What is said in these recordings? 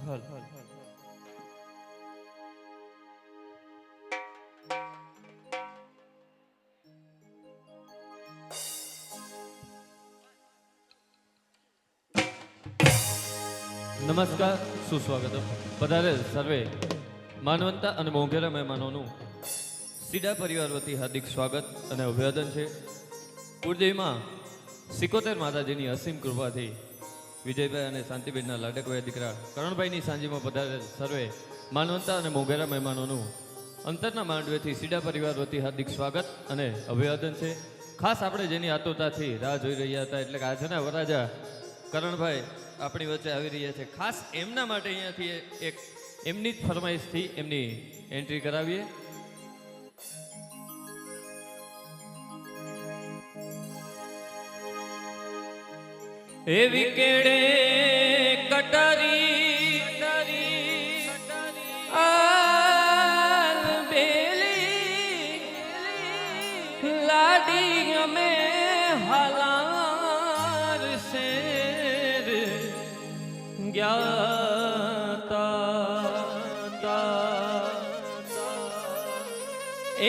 નમસ્કાર, સુસ્વાગતમ. પધારે સર્વે માનવંતા અને મોંઘેરા મહેમાનોનું સીડા પરિવાર વતી હાર્દિક સ્વાગત અને અભિવાદન છે. કુળદેવીમાં 71 માતાજીની અસીમ કૃપાથી વિજયભાઈ અને શાંતિબેનના લાડકવાયા દીકરા કરણભાઈની સાંજીમાં પધારે સર્વે માનવંતા અને મોંઘેરા મહેમાનોનું અંતરના માંડવેથી સીડા પરિવાર વતી હાર્દિક સ્વાગત અને અભિવાદન છે. ખાસ આપણે જેની આતુરતાથી રાહ જોઈ રહ્યા હતા, એટલે કે આજના વરાજા કરણભાઈ આપણી વચ્ચે આવી રહ્યા છે. ખાસ એમના માટે અહીંયાથી એક એમની જ ફરમાઈશથી એમની એન્ટ્રી કરાવીએ. એવી કેડે કટારી આલ બેલી લાડી અમે હાલાર શેર જ્ઞાતા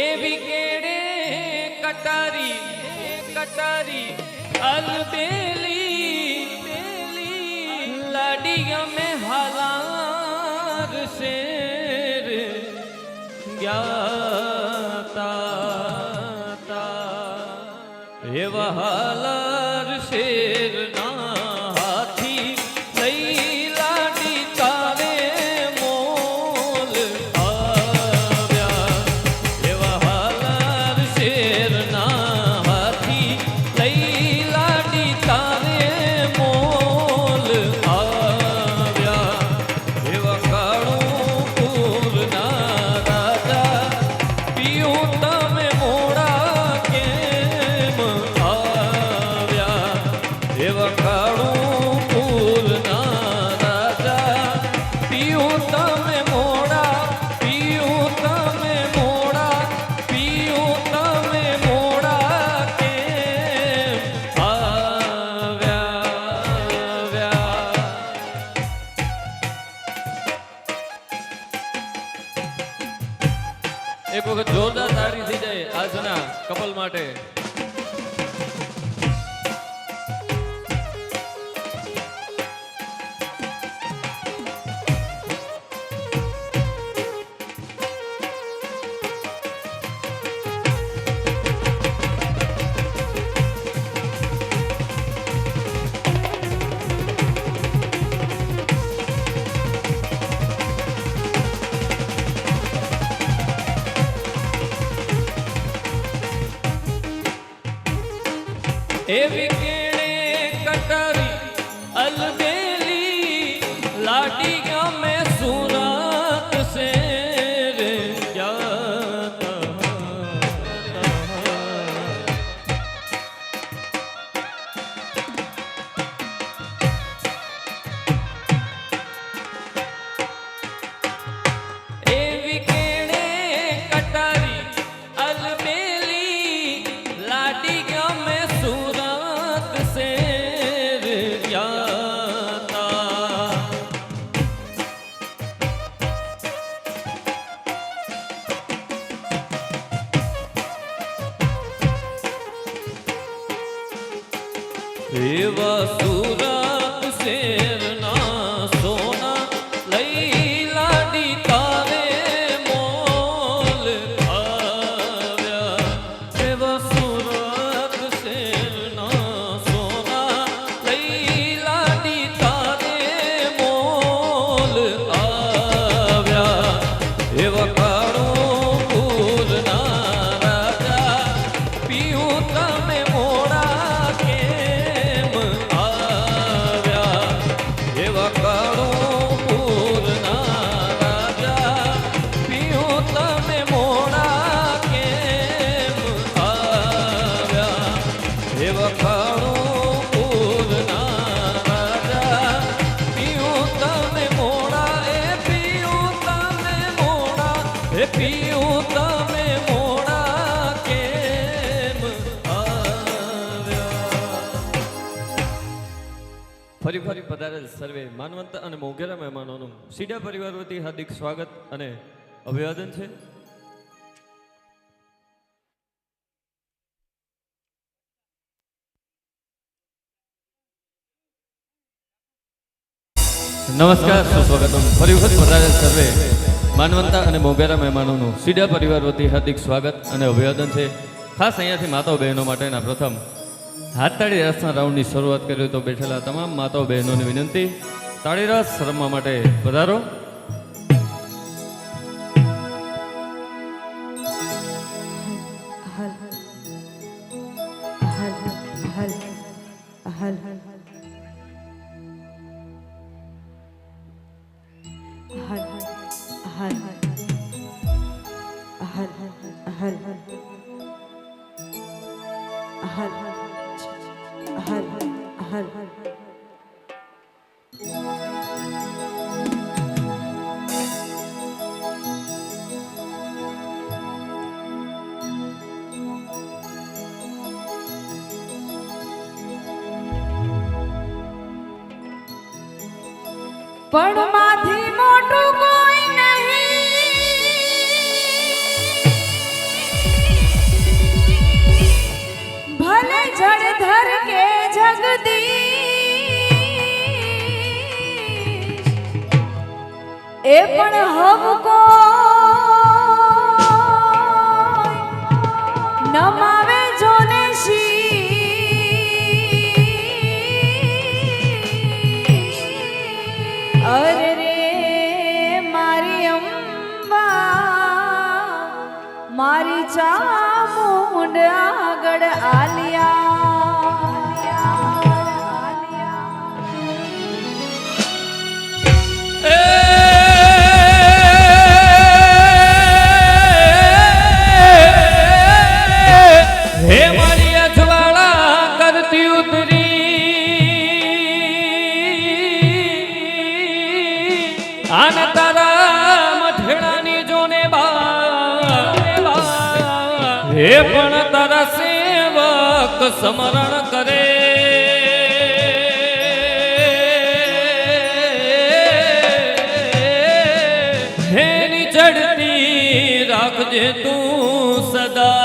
એવી કેડે કટારી અલબેલી લાડી અમે હાલાર શેર જ્ઞાતા એવા હાલાર શેર ના હાથી લઈ લાડી તારે મોલ આવ્યા. એવા હાલાર શેર ના હાથી લઈ લાડી તારે મોલ આવ્યા. એવા કાળું પૂરના રાજા પીયું તમે મોડા કેમ આવ્યા. એવા કાળું પૂરના રાજા પીયું તમે મોડા પીયું તમે મોડા કેમ આવ્યા. એક વખત જોરદાર તાળી થઈ જાય આજના કપલ માટે. એવી કેણે કટારી અલબેલી લાડી અમે સુરત શેર જ્ઞાતા. એવી કેણે કટારી અલબેલી લાડી અમે સુરત શેર જ્ઞાતા. એવા સુરત શેરના સોના લઈ લાડી તારે મોલ આવ્યા. એવા સુરત શેરના સોના લઈ લાડી તારે મોલ આવ્યા. એવા કાળું પૂરના રાજા પીયું તમે મોડા કેમ આવ્યા. ફરી પધારેલ સર્વે માનવંત અને મોંઘેરા મહેમાનોનું સીડા પરિવાર વતી હાર્દિક સ્વાગત અને અભિવાદન છે. નમસ્કાર, સુસ્વાગતમ. ફરી પધારેલ સર્વે માનવંતા અને મોંઘેરા મહેમાનોનું સીડા પરિવાર વતી હાર્દિક સ્વાગત અને અભિવાદન છે. ખાસ અહીંયાથી માતાઓ બહેનો માટેના પ્રથમ હાથતાળી રસના રાઉન્ડની શરૂઆત કરી તો બેઠેલા તમામ માતાઓ બહેનોની વિનંતી, તાળી રસ રમવા માટે પધારો. પણ માંથી મોટું કોઈ નહીં, ભલે જળધર કે જગદીશ, એ પણ હવકો નમાવે જોને શી. અરે રે મારી અંબા, મારી ચામુંડ આગળ હે મારી અજવાળા કરતી ઉતરી, આન તારા મઠડાની જોને બા, હે પણ તારા સેવક સમરણ કરે. હેની ચડતી રાખજે તું સદા.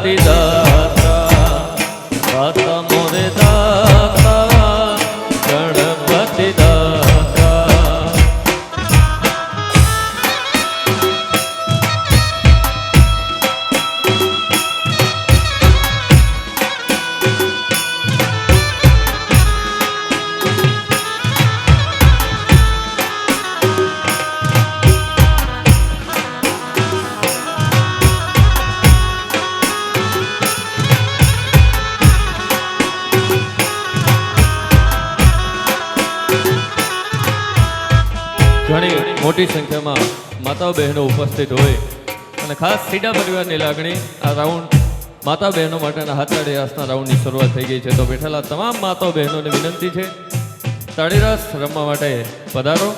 ગણપતિ દાતા દાતા મોરે દાતા ગણપતિ દાતા. ઘણી મોટી સંખ્યામાં માતાઓ બહેનો ઉપસ્થિત હોય અને ખાસ સીડા પરિવારની લાગણી આ રાઉન્ડ માતા બહેનો માટેના હાથ તાળી રાસના રાઉન્ડની શરૂઆત થઈ ગઈ છે. તો બેઠેલા તમામ માતાઓ બહેનોને વિનંતી છે તાળી રાસ રમવા માટે પધારો.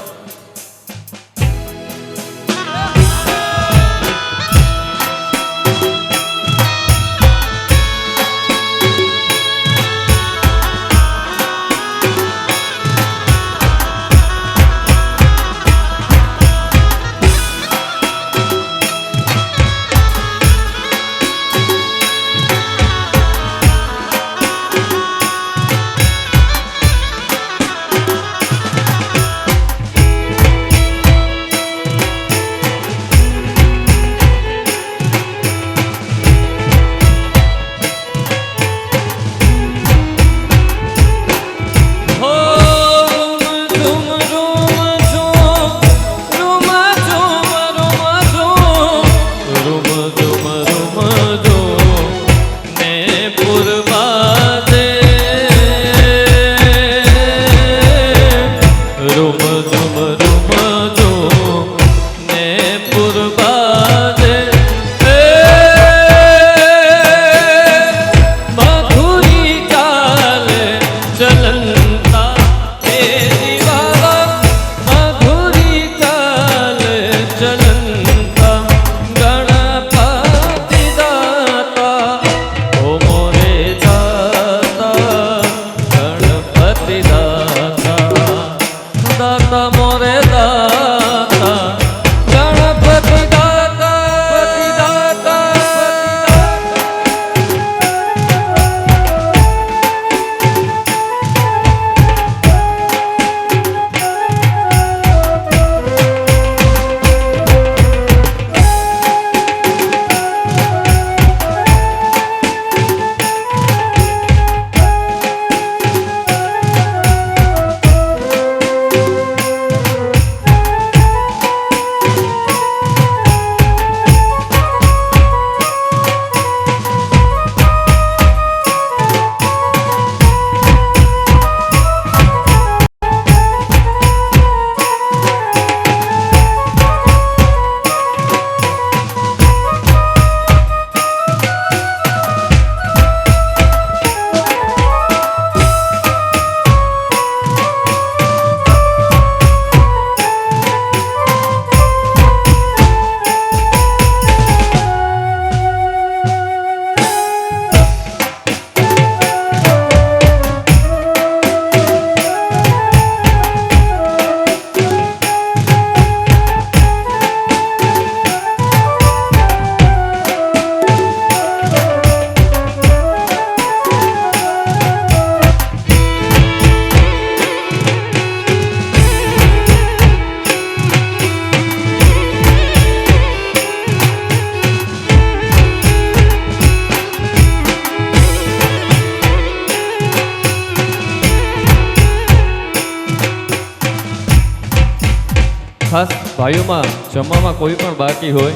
ખાસ ભાઈઓમાં જમવામાં કોઈ પણ બાકી હોય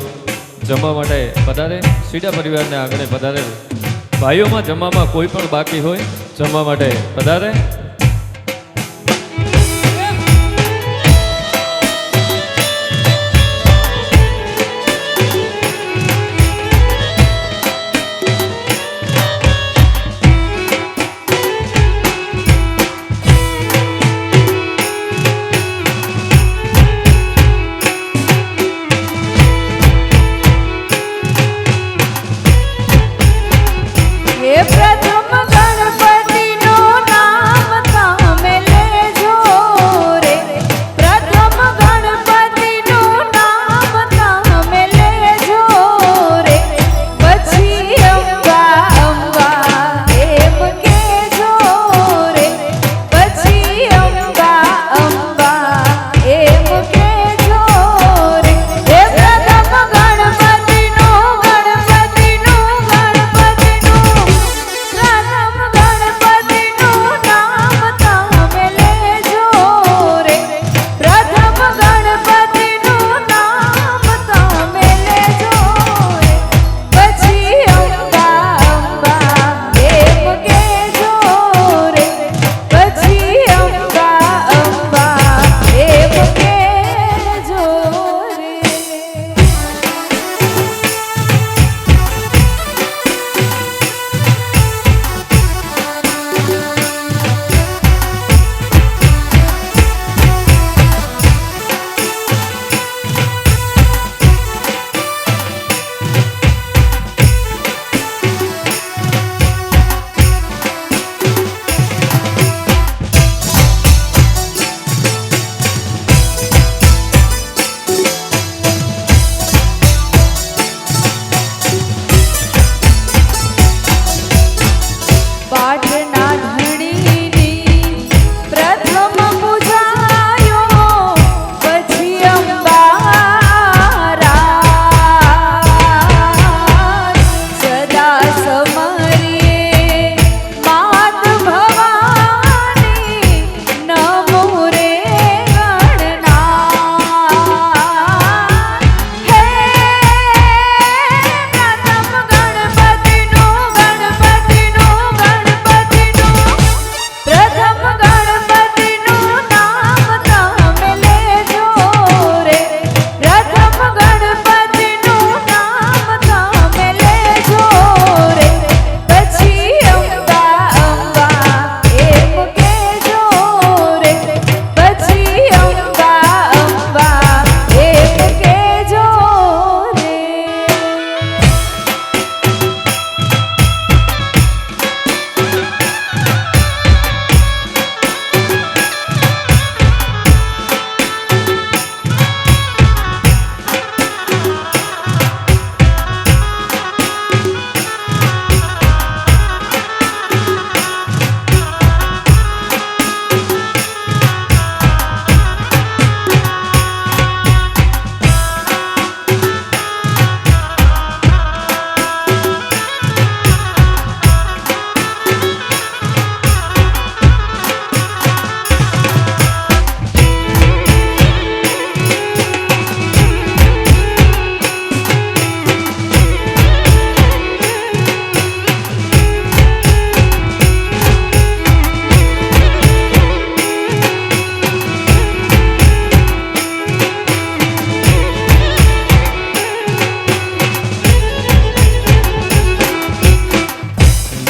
જમવા માટે પધારે. સીડા પરિવારને આંગણે પધારે. ભાઈઓમાં જમવામાં કોઈ પણ બાકી હોય જમવા માટે પધારે. પ્રથમ ગણપતિનું નામ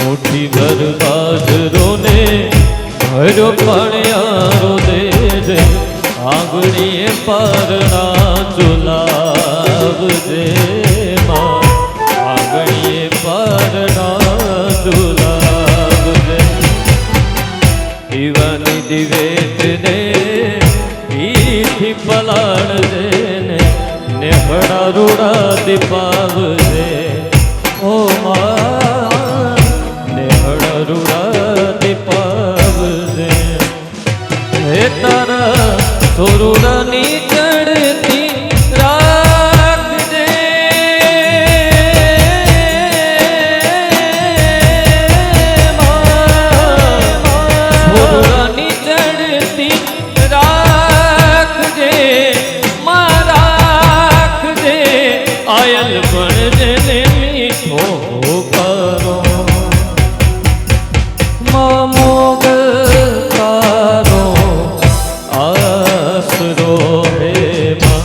मुट्ठी भर बाजरो ने भरो पणियारो दे दे आंगणीए पारणा चुलाव दे मां आंगणीए पारणा चुलाव दे दीवानी दिवेट ने ईठी पलाण दे ने नेहड़ा रूड़ा दीपाव दे ओ मां नेहड़ा रूड़ा दीपाव दे हे तारा सोरुडानी चढ़ती राख दे सोरुडानी चढ़ती राख दे मां राख दे आयल बन देने मीठो करो मां मोगल तारो आसरो हे मां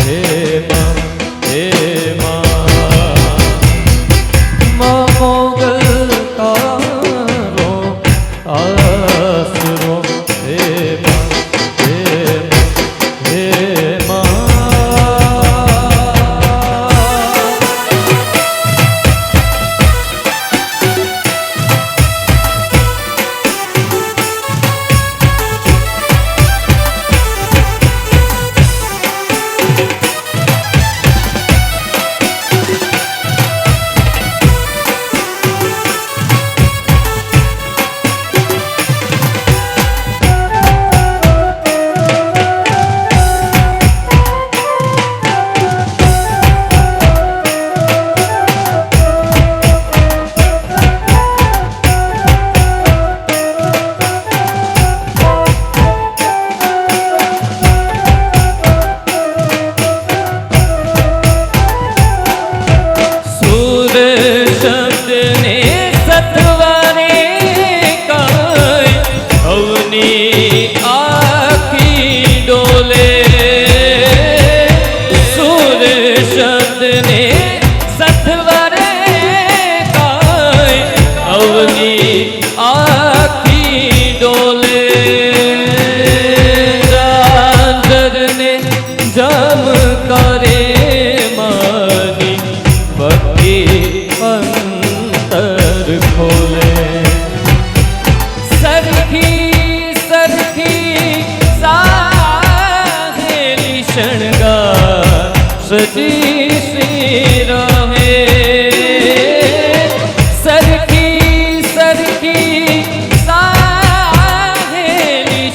हे मां हे मां मां मोगल तारो आसरो हे मां हे मां हे मां जम करे मानी भक्ति अंतर खोले सरखी सरखी साहेली शणगार सजी सी रहे सरखी सरखी साहेली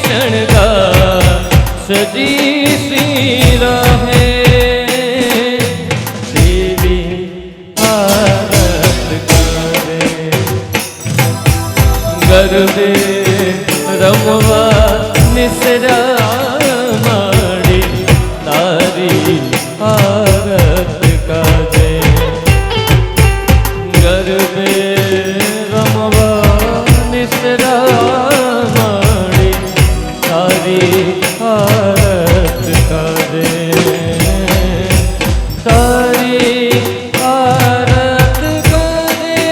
शणगार सजी रहे देवी आरत करे गरबे रमवा निसरा माड़ी तारी आरत करे गरबे रमवा निसरा माड़ी तारी आरत करे तारी आरत करे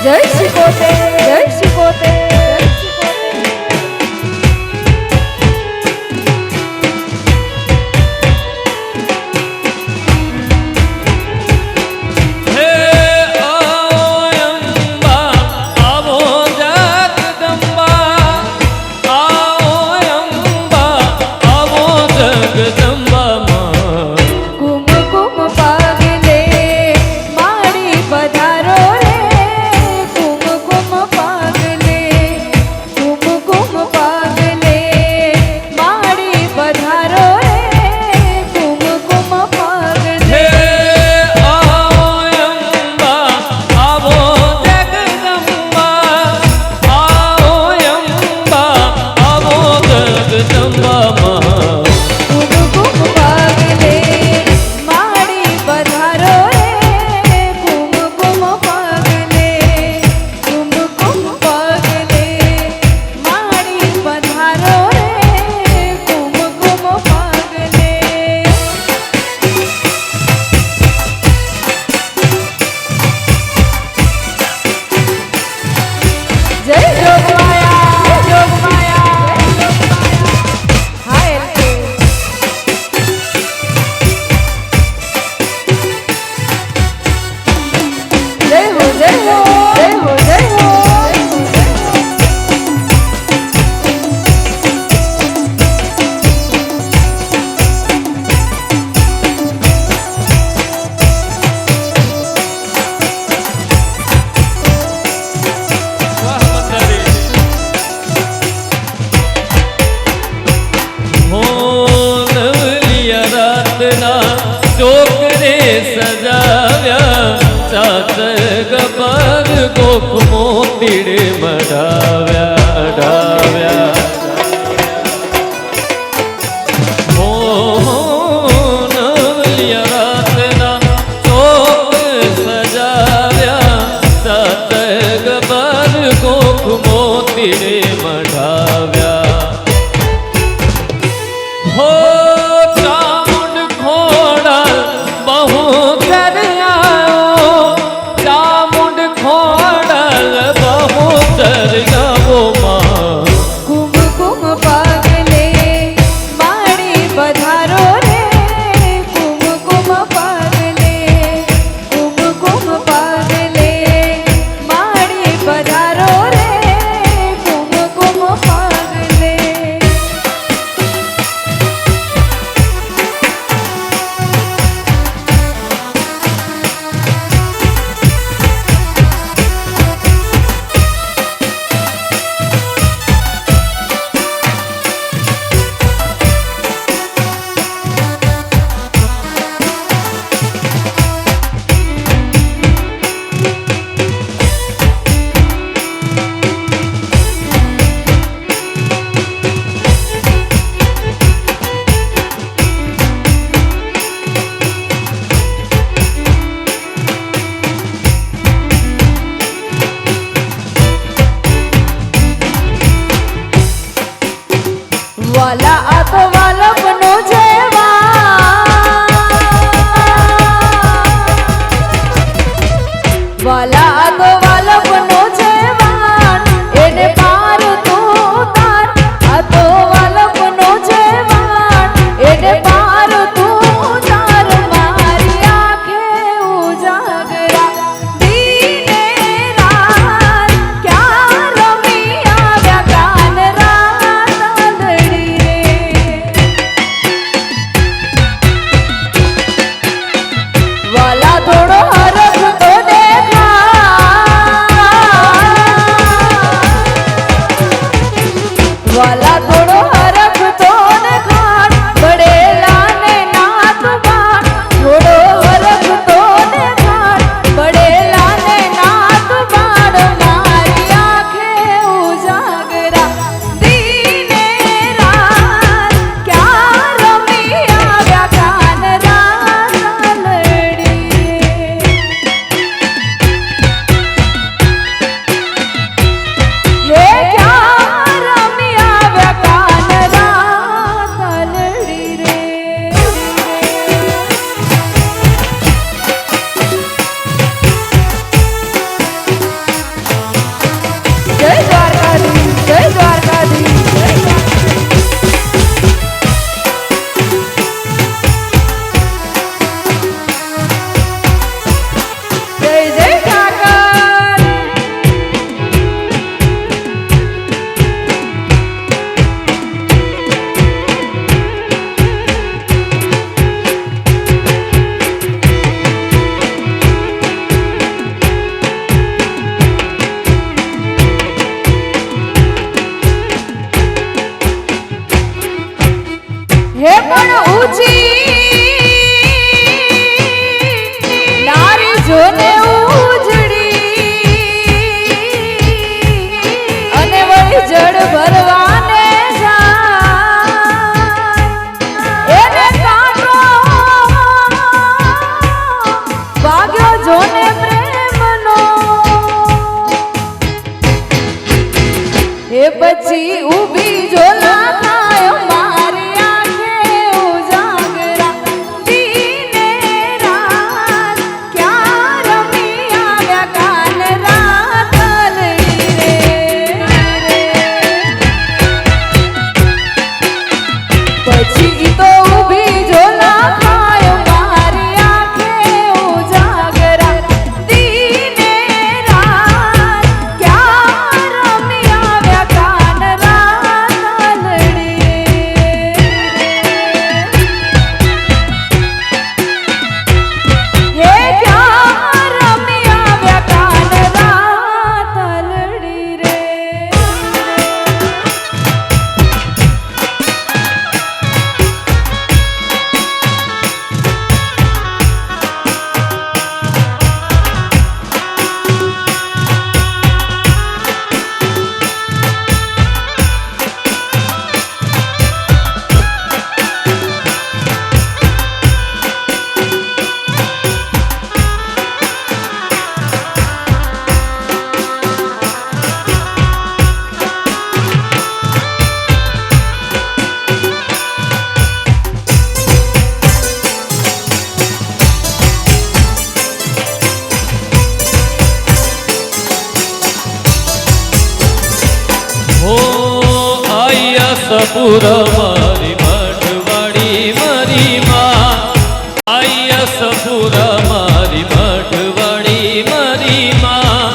જય શિકોતે જય શિકોતે ચોકરે સજાવ્યા સાત ગબર ગોખ મોતીડે મઢાવ્યા ઢાવ્યા હો નવલિયા રાતના ચોક સજાવ્યા સાત ગબર ગોખ મોતીડે મઢાવ્યા હો ચામુંડ ખોડલ બહુ દરિયાઓ સપુર મારી મઠવાડી મારી માં આઈ સપુર મારી મઠવાડી મારી માં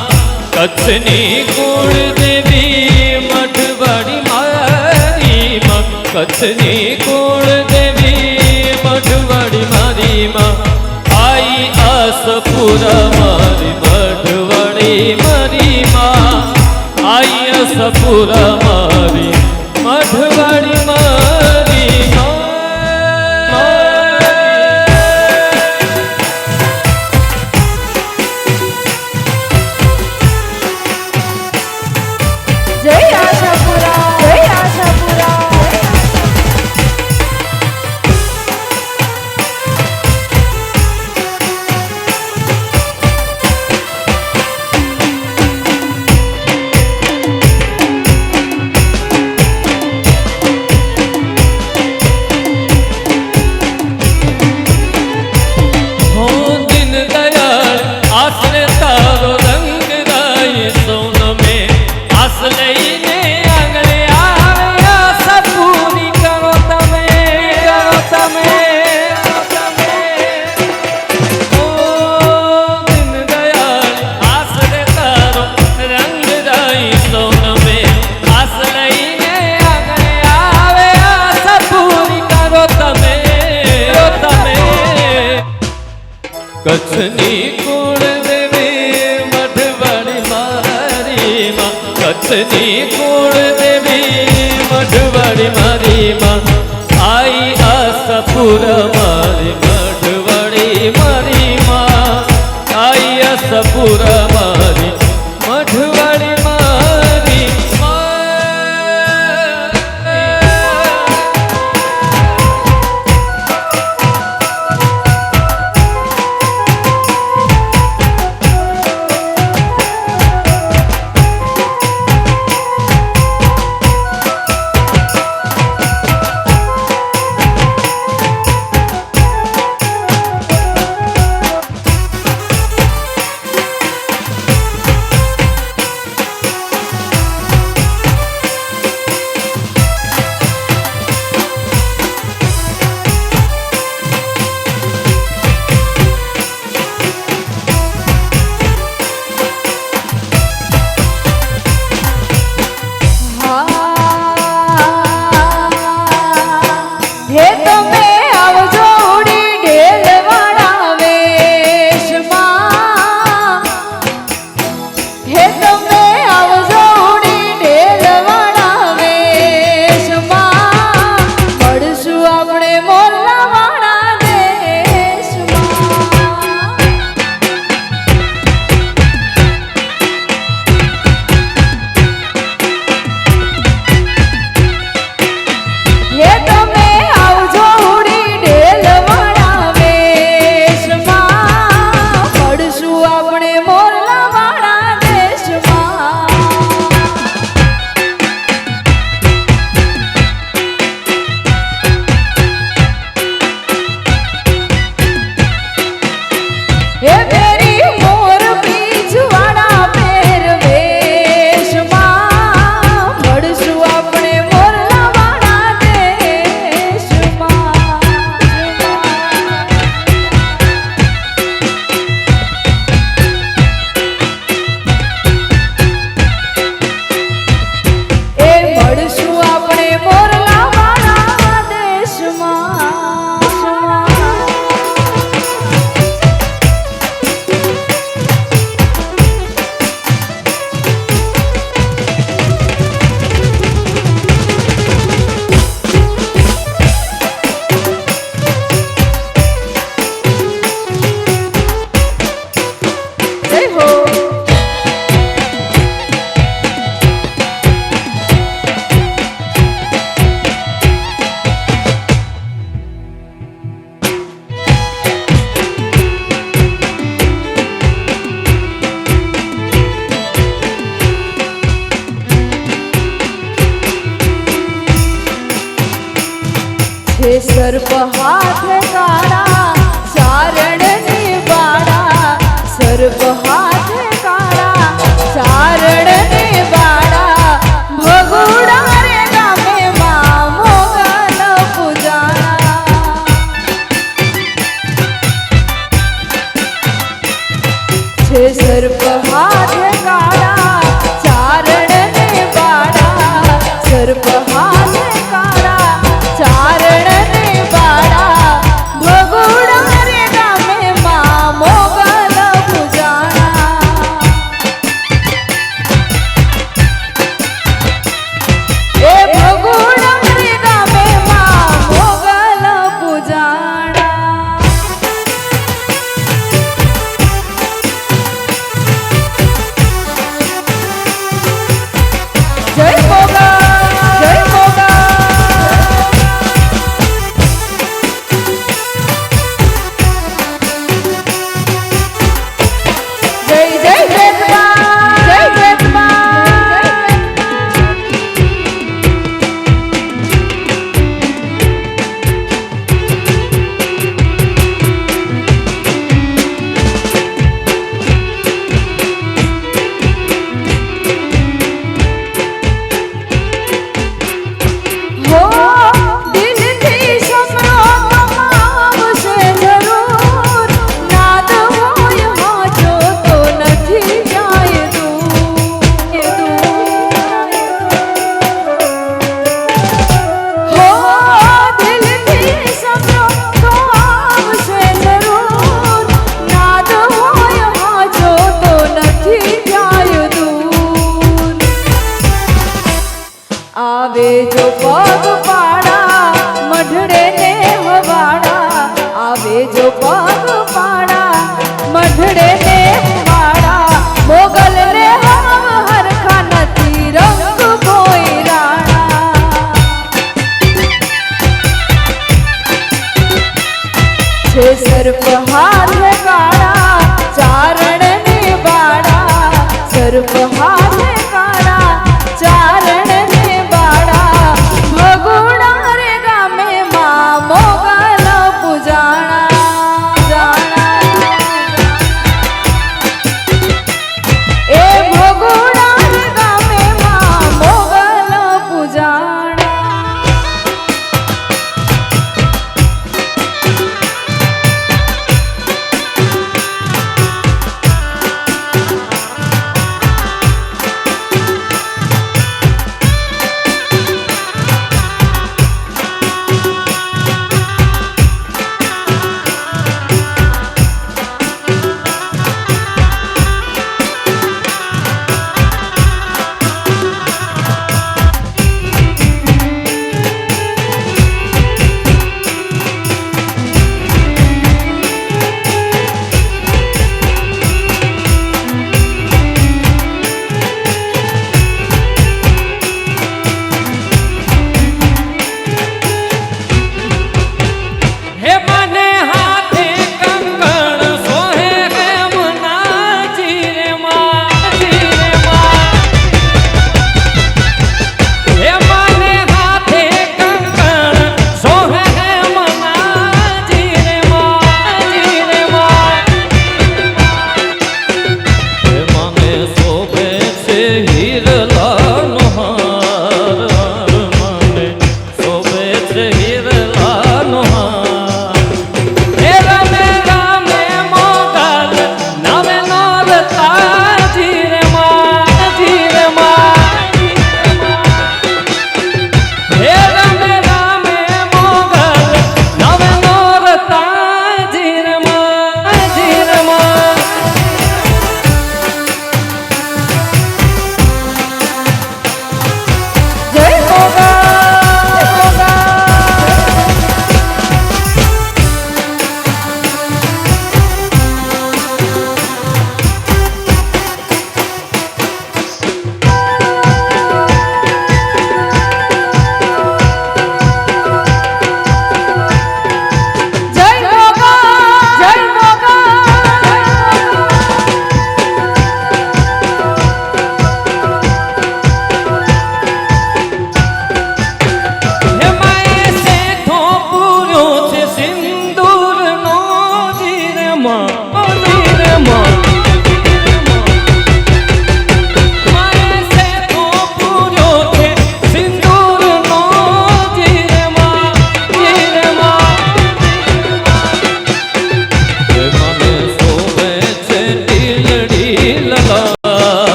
કચ્છની કુળ દેવી મઠવાડી મારી માં કચ્છની કુળ દેવી મઠવાડી મારી માં આઈ સપુર મારી મઠવાડી મારી માં આઈ સપુર મારી મઠવાડી મારી જય આશાપુરા, જય આશાપુરા. હો દિન દયાળ આસરે તારો રંગ રાય સોનમે આસ લઈને આંગણે આવ્યા સપૂરી કરો તમે ઓ દિન દયાળ આસરે તારો રંગ રાય સોનમે આસ લઈને આંગણે આવ્યા સપૂરી કરો તમે કચ્છની કુળ દેવી મઠવાડી મારી માં કચ્છની કુળ દેવી મઠવાડી મારી માં આઈ સપુર મારી મઠવાડી મારી માં આઈ સપુર મારી મઠવાડી મારી હે તમે આવજો ઉડી ઢેલવાળા વેશમાં. હે તમે આવજો ઉડી ઢેલવાળા વેશમાં. મળશું આપણે મોરલાવાળા દેશમાં. હે તમે આવજો ઉડી ઢેલવાળા વેશમાં. મળશું આપણે મોરલાવાળા દેશમાં. હે મેરી મોર પીછવાળા પહેરવેશમાં. મળશું આપણે મોરલાવાળા દેશમાં. એ મળશું આપણે મોરલાવાળા દેશમાં. જય હો. છે સર્પ હાથ કાળા ચારણની બાળા. સર્પ હાથ કાળા ચારણની બાળા. ભગુડા રે ગામે માં છે સર્પ હાથ કાળા ચારણ ને બાળા સર્પ હાથ કાળા ચારણ ને બાળા ભગુડા રે ગામે માં મોગલ પૂજાણા એ ભગુડા રે ગામે માં મોગલ પૂજાણા જય મોગલ જય મોગલ જય જય વેદમાં જય વેદમાં હો દિલથી સમરો તમાવશે જરૂર નાદ હોય હાચો તો નથી જાય હો દિલથી સમરો તો આવશે જરૂર નાદ હોય હાચો તો નથી જાય દૂર આવે જો પગ પાડા મઢડે ને હવાડા આવે જો પગ પાડા મઢડે ને હવાડા મોગલ ને હમ હરખા નથી રંગ કોઈ રાણા છે સર્પ હાથ કાળા ચારણ ને બાળા સર્પ હાથ કાળા ચારણ ને બાળા ભગુડા રે ગામે માં મોગલ પૂજાણા જાણા એ ભગુડા રે ગામે માં મોગલ પૂજાણા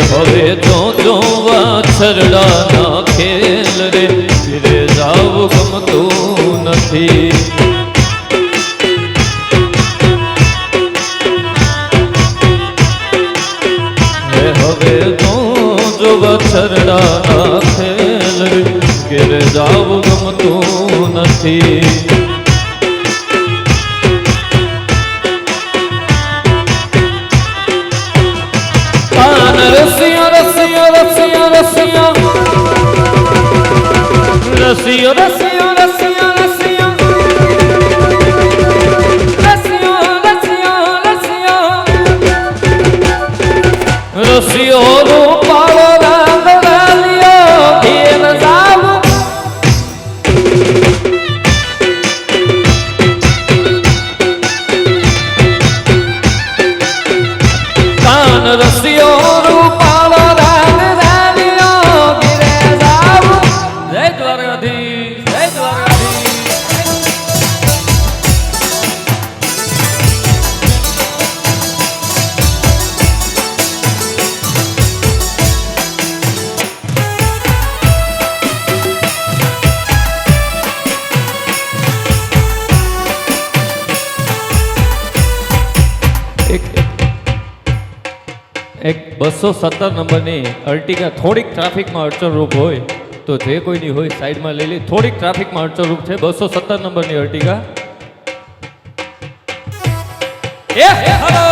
હવે જો વાછરડાના ખેલ રે ઘેરે જાવું ગમતું નથી. હવે જો વાછરડાના ખેલ રે ઘેરે જાવું ગમતું નથી. રસિયો રસિયો રસિયો રસિયો રસિયો રસિયો રસિયો રસિયો રસિયો રસિયો રૂપાળો રંગ લાલિયો ઘેર જાવું. કાન રસિયો રૂપાળો રંગ લાલિયો ઘેર જાવું. જય દ્વારકાધીશ, જય દ્વારકાધીશ. એક 217 નંબરની અર્ટિગા થોડીક ટ્રાફિકમાં અડચણરૂપ હોય તો જે કોઈની હોય સાઈડમાં લઈ લે. થોડીક ટ્રાફિકમાં અડચણરૂપ છે 217 નંબરની અર્ટિગા. હેલો હેલો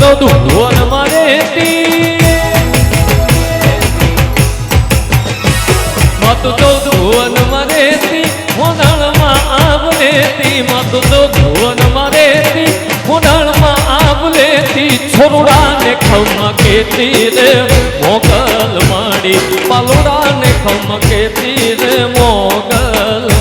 ચૌદ ભુવન મારેતી મત ચૌદ ભુવન મારેતી હોનાળમાં આવલેતી મત ચૌદ ભુવન મારેતી હોનાળમાં આવલેતી છોરુડાને ખમ કેતી રે મોગલ માડી પાલોડાને ખમ કેતી રે મોગલ